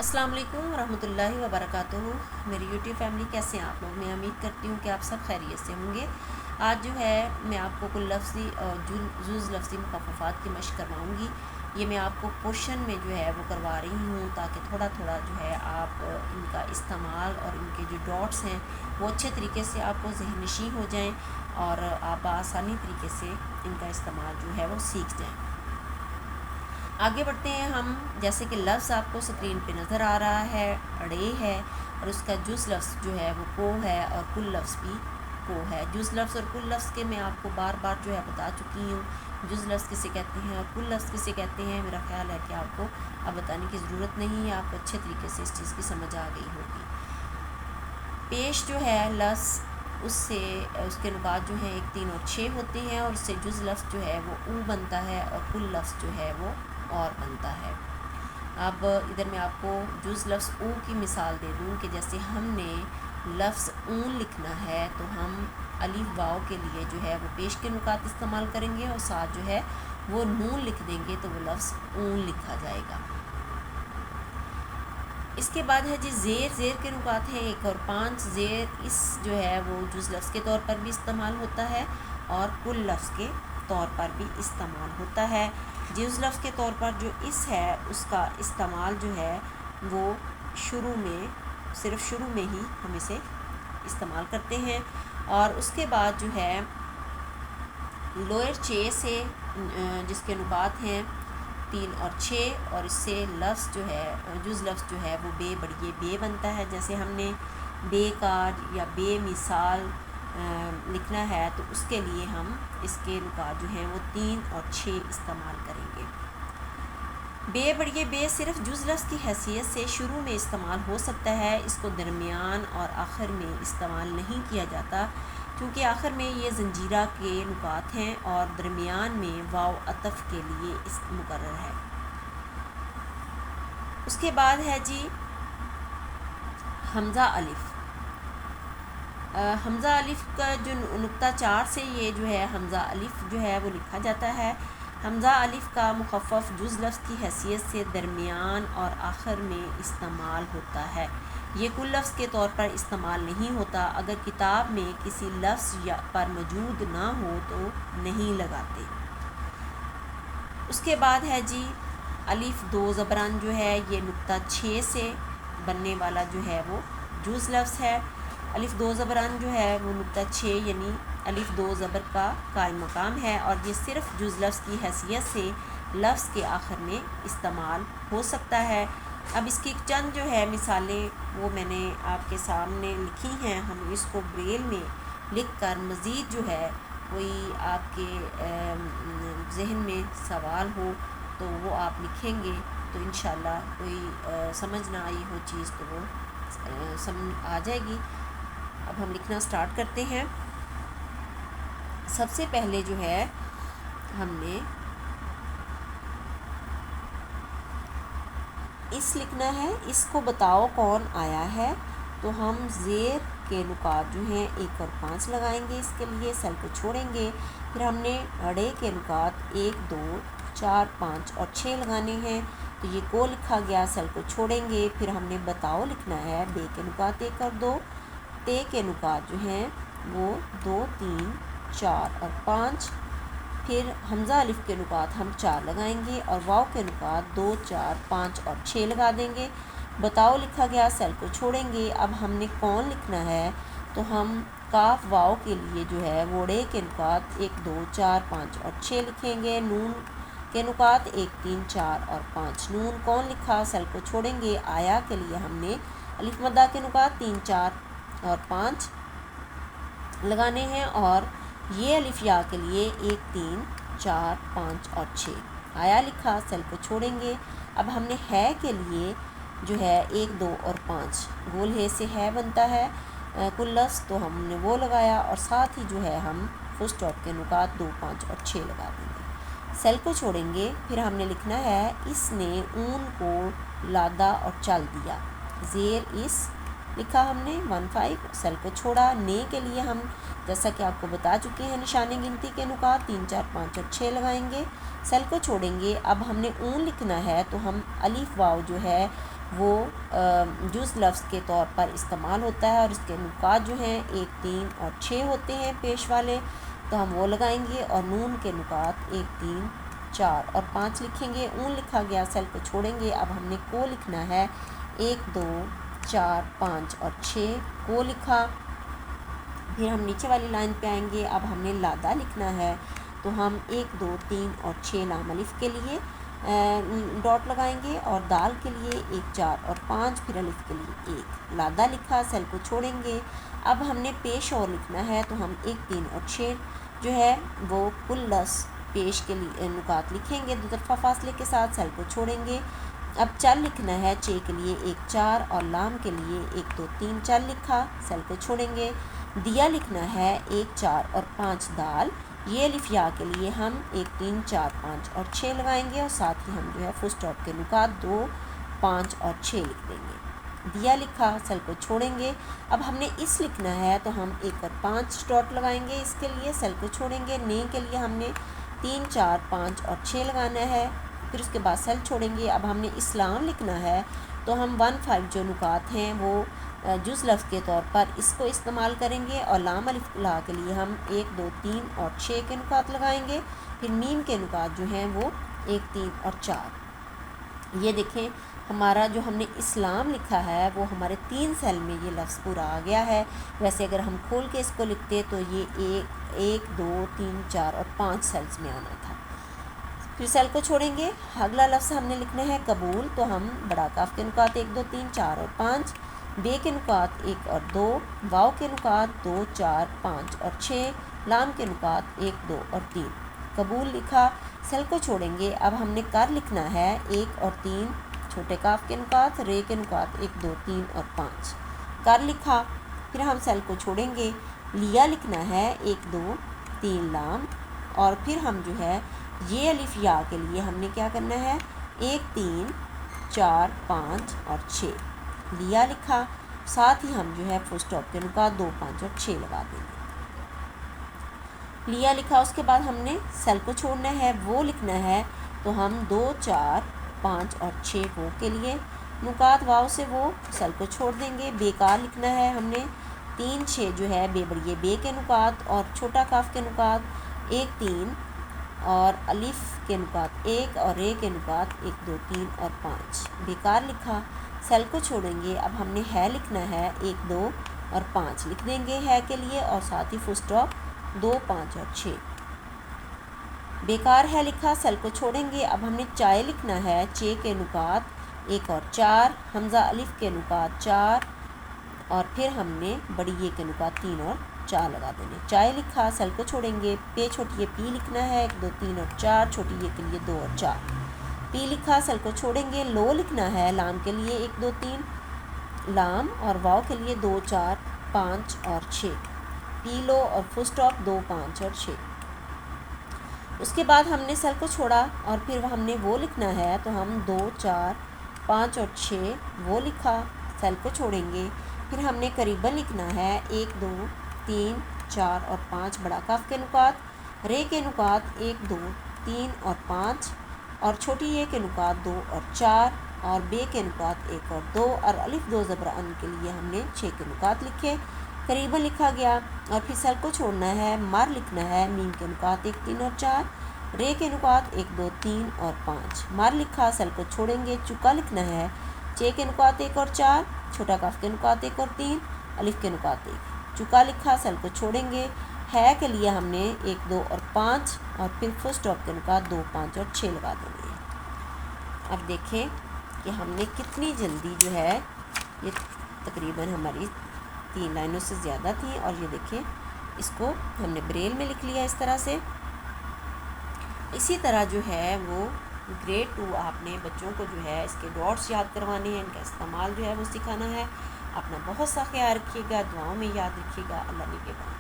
अस्सलाम वालेकुम रहमतुल्लाहि व बरकातुहू। मेरी यूट्यूब फैमिली कैसे हैं आप लोग। मैं उम्मीद करती हूँ कि आप सब खैरियत से होंगे। आज जो है मैं आपको कुल लफ्ज़ी और जुज़ लफ्ज़ी मुख़फ़्फ़ात की मशक़ करवाऊँगी। ये मैं आपको पोर्शन में जो है वो करवा रही हूँ ताकि थोड़ा थोड़ा जो है आप इनका इस्तेमाल और इनके जो डॉट्स हैं वो अच्छे तरीके से आपको ज़हननशीं हो जाएँ और आप आसानी तरीके से इनका इस्तेमाल जो है वो सीख जाएँ। आगे बढ़ते हैं हम। जैसे कि लफ्ज़ आपको स्क्रीन पे नज़र आ रहा है, अड़े है, और उसका जुज़ लफ्ज़ जो है वो को है और कुल लफ्ज़ भी को है। जुज़ लफ्ज़ और कुल लफ्ज़ के मैं आपको बार बार जो है बता चुकी हूँ। जुज़ लफ्ज़ किसे कहते हैं और कुल लफ्ज़ किसे कहते हैं, मेरा ख्याल है कि आपको अब बताने की ज़रूरत नहीं है, आपको अच्छे तरीके से इस चीज़ की समझ आ गई होगी। पेश जो है लफ्ज़ उससे उसके नुकात जो हैं 1, 3 और 6 होते हैं और उससे जुज़ लफ्ज़ जो है वो ऊ बनता है और कुल लफ्ज़ जो है वो और बनता है। अब इधर मैं आपको जुज़ लफ्ज़ ऊ की मिसाल दे दूँ कि जैसे हमने लफ्ज़ ऊन लिखना है तो हम अलिफ वाव के लिए जो है वो पेश के नुकात इस्तेमाल करेंगे और साथ जो है वो नून लिख देंगे तो वो लफ्ज़ ऊन लिखा जाएगा। इसके बाद है जी ज़ेर के नुकात हैं 1 और 5। ज़ेर इस जो है वो जुज़ लफ्ज़ के तौर पर भी इस्तेमाल होता है और कुल लफ्ज़ के तौर पर भी इस्तेमाल होता है। जुज़ लफ्ज़ के तौर पर जो इस है उसका इस्तेमाल जो है वो शुरू में, सिर्फ़ शुरू में ही हम इसे इस्तेमाल करते हैं और उसके बाद जो है लोअर 6 से जिसके नुकात हैं 3 और 6 और इससे लफ्ज़ जो है जुज़ लफ्ज़ जो है वो बे बढ़िए बे बनता है। जैसे हमने बेकार या बेमिसाल लिखना है तो उसके लिए हम इसके नुकात जो हैं वो 3 और 6 इस्तेमाल करेंगे। बे बढ़िए बे सिर्फ जुज़ लफ्ज़ की हैसियत से शुरू में इस्तेमाल हो सकता है, इसको दरमियान और आखिर में इस्तेमाल नहीं किया जाता क्योंकि आखिर में ये ज़ंजीरा के नुकात हैं और दरमियान में वाव अतफ़ के लिए इस मुकर्रर है। उसके बाद है जी हमज़ा अलिफ़। हमज़ा अलिफ़ का जो नुक्ता 4 से ये जो है हमज़ा अलिफ़ जो है वो लिखा जाता है। हमज़ा अलिफ़ का मुख़फ़्फ़फ़ जुज़ लफ्ज़ की हैसियत से दरमियान और आखिर में इस्तेमाल होता है। ये कुल लफ्ज़ के तौर पर इस्तेमाल नहीं होता। अगर किताब में किसी लफ्ज़ या पर मौजूद ना हो तो नहीं लगाते। उसके बाद है जी अलिफ़ 2 ज़बरान जो है ये नुक्ता 6 से बनने वाला जो है वो जुज़ लफ्ज़ है। अलिफ़ 2 ज़बरान जो है वो नुक्ता 6 यानी अलिफ़ 2 ज़बर का कायम मकाम है और ये सिर्फ़ जुज़ लफ्ज़ की हैसियत से लफ्ज़ के आखिर में इस्तेमाल हो सकता है। अब इसकी चंद जो है मिसालें वो मैंने आपके सामने लिखी हैं। हम इसको ब्रेल में लिख कर मज़ीद जो है कोई आपके जहन में सवाल हो तो वो आप लिखेंगे तो इंशाल्लाह कोई समझ ना आई हो चीज़ तो वो समझ आ जाएगी। अब हम लिखना स्टार्ट करते हैं। सबसे पहले जो है हमने इस लिखना है, इसको बताओ कौन आया है, तो हम ज़ेर के नुकात जो हैं 1 और 5 लगाएंगे। इसके लिए सेल को छोड़ेंगे। फिर हमने अड़े के नुकात 1, 2, 4, 5 और 6 लगाने हैं तो ये को लिखा गया, सेल को छोड़ेंगे। फिर हमने बताओ लिखना है, बे के नुकात 1 और 2, ते के नुकात जो हैं वो 2, 3, 4 और 5। फिर हमज़ा अलिफ़ के नुकात हम 4 लगाएंगे और वाव के नुकात 2, 4, 5 और 6 लगा देंगे। बताओ लिखा गया, सेल को छोड़ेंगे। अब हमने कौन लिखना है तो हम काफ वाव के लिए जो है वोड़े के नुकात 1, 2, 4, 5 और 6 लिखेंगे। नून के नुकात 1, 3, 4 और 5। नून कौन लिखा, सेल को छोड़ेंगे। आया के लिए हमने अलिफ़ मद्दा के नुकात 3, 4 और 5 लगाने हैं और ये अलिफ़ या के लिए 1, 3, 4, 5 और 6। आया लिखा, सेल को छोड़ेंगे। अब हमने है के लिए जो है 1, 2 और 5 गोल है से है बनता है कुल लफ्ज़ तो हमने वो लगाया और साथ ही जो है हम फुल स्टॉप के नुकात 2, 5 और 6 लगा देंगे। सेल को छोड़ेंगे। फिर हमने लिखना है, इसने ऊन को लादा और चल दिया। ज़ेर इस लिखा हमने 1, 5, सेल को छोड़ा। ने के लिए हम जैसा कि आपको बता चुके हैं निशानी गिनती के नुकात 3, 4, 5 और 6 लगाएंगे। सेल को छोड़ेंगे। अब हमने ऊन लिखना है तो हम अलिफ वाव जो है वो जुज़ लफ्ज़ के तौर पर इस्तेमाल होता है और इसके नुकात जो हैं 1, 3 और 6 होते हैं पेश वाले, तो हम वो लगाएंगे। और नून के नुकात 1, 3, 4 और 5 लिखेंगे। ऊन लिखा गया, सेल को छोड़ेंगे। अब हमने को लिखना है 1, 2, 4, 5 और 6 को लिखा। फिर हम नीचे वाली लाइन पे आएंगे। अब हमने लादा लिखना है, तो हम 1, 2, 3 और 6 लाम अलिफ के लिए डॉट लगाएंगे और दाल के लिए 1, 4 और 5, फिर अलिफ के लिए 1 लादा लिखा, सेल को छोड़ेंगे। अब हमने पेश और लिखना है, तो हम 1, 3 और 6 जो है वो कुल 10 पेश के लिए नुकात लिखेंगे 2 तरफा फासले के साथ, सेल को छोड़ेंगे। अब चल लिखना है, चे के लिए 1, 4 और लाम के लिए 1, 2, 3 चल लिखा, सेल को छोड़ेंगे। दिया लिखना है 1, 4 और 5 दाल, ये अलिफ या के लिए हम 1, 3, 4, 5 और 6 लगाएंगे और साथ ही हम जो है फुल स्टॉप के नुकात 2, 5 और 6 लिख देंगे। दिया लिखा, सेल को छोड़ेंगे। अब हमने इस लिखना है, तो हम 1 और 5 डॉट लगाएंगे इसके लिए, सेल को छोड़ेंगे। ने के लिए हमने 3, 4, 5 और 6 लगाना है, फिर उसके बाद सेल छोड़ेंगे। अब हमने इस्लाम लिखना है, तो हम 1, 5 जो नुकात हैं वो जुज़ लफ्ज़ के तौर पर इसको इस्तेमाल करेंगे और लाम अलिफ ला के लिए हम 1, 2, 3 और 6 के नुकात लगाएंगे। फिर मीम के नुकात जो हैं वो 1, 3 और 4। ये देखें, हमारा जो हमने इस्लाम लिखा है वो हमारे 3 सेल में ये लफ्ज़ पूरा आ गया है। वैसे अगर हम खोल के इसको लिखते तो ये 1, 2, 3, 4 और 5 सेल्स में आना था। फिर सेल को छोड़ेंगे। अगला लफ्ज़ हमने लिखना है कबूल, तो हम बड़ा काफ के नुकात 1, 2, 3, 4 और 5, बे के नुकात 1 और 2, वाव के नुकात 2, 4, 5 और 6, लाम के नुकात 1, 2 और 3। कबूल लिखा, सेल को छोड़ेंगे। अब हमने कर लिखना है 1 और 3 छोटे काफ के नुकात, रे के नुकात 1, 2, 3 और 5 कर लिखा। फिर हम सेल को छोड़ेंगे। लिया लिखना है 1, 2, 3 लाम, और फिर हम जो है ये अलिफ या के लिए हमने क्या करना है 1, 3, 4, 5 और 6 लिया लिखा, साथ ही हम जो है फुल स्टॉप के नुकात 2, 5 और 6 लगा देंगे। लिया लिखा, उसके बाद हमने सेल को छोड़ना है, वो लिखना है, तो हम 2, 4, 5 और 6 वो के लिए नुकात वाव से वो सेल को छोड़ देंगे। बेकार लिखना है हमने 3, 6 जो है बेबड़िए बे के नुकात और छोटा काफ के नुकात 1, 3 और अलिफ के नुकात 1 और रे के नुकात 1, 2, 3 और 5 बेकार लिखा, सेल को छोड़ेंगे। अब हमने है लिखना है 1, 2 और 5 लिख देंगे है के लिए और साथ ही फुल स्टॉप 2, 5 और 6 बेकार है लिखा, सेल को छोड़ेंगे। अब हमने चाय लिखना है, चे के नुकात 1 और 4, हमज़ा अलिफ के नुकात 4 और फिर हमने बड़ी ये के नुकात 3 और 4 लगा देने। चाय लिखा, सेल को छोड़ेंगे। पे छोटी ये पी लिखना है 1, 2, 3 और 4, छोटी ये के लिए 2 और 4 पी लिखा, सेल को छोड़ेंगे। लो लिखना है, लाम के लिए 1, 2, 3 लाम और वाव के लिए 2, 4, 5 और 6 पी लो और फुल स्टॉप 2, 5 और 6। उसके बाद हमने सेल को छोड़ा और फिर हमने वो लिखना है, तो हम 2, 4, 5 और 6 वो लिखा, सेल को छोड़ेंगे। फिर हमने करीबन लिखना है 1, 2, 3, 4 और 5 बड़ा काफ के नुकात, रे के नुकात 1, 2, 3 और 5 और छोटी ये के नुकात 2 और 4 और बे के नुकात 1 और 2 और अलिफ 2 ज़बर अन के लिए हमने 6 के नुकात लिखे। करीबन लिखा गया और फिर सेल को छोड़ना है। मार लिखना है, मीम के नुकात 1, 3 और 4, रे के नुकात 1, 2, 3 और 5 मार लिखा, सेल को छोड़ेंगे। चुका लिखना है, चे के नुकात 1 और 4, छोटा काफ के नुकात 1 और 3, अलिफ के नुकात 1 चुका लिखा, सेल को छोड़ेंगे। है के लिए हमने 1, 2 और 5 और फिर फुल स्टॉप के नुकात 2, 5 और 6 लगा देंगे। अब देखें कि हमने कितनी जल्दी जो है ये तकरीबन हमारी 3 लाइनों से ज़्यादा थी और ये देखें इसको हमने ब्रेल में लिख लिया इस तरह से। इसी तरह जो है वो ग्रेड 2 आपने बच्चों को जो है इसके डॉट्स याद करवाने हैं, इनका इस्तेमाल जो है वो सिखाना है। अपना बहुत सा ख्याल रखिएगा, दुआओं में याद रखिएगा। अल्लाह ने के बाद।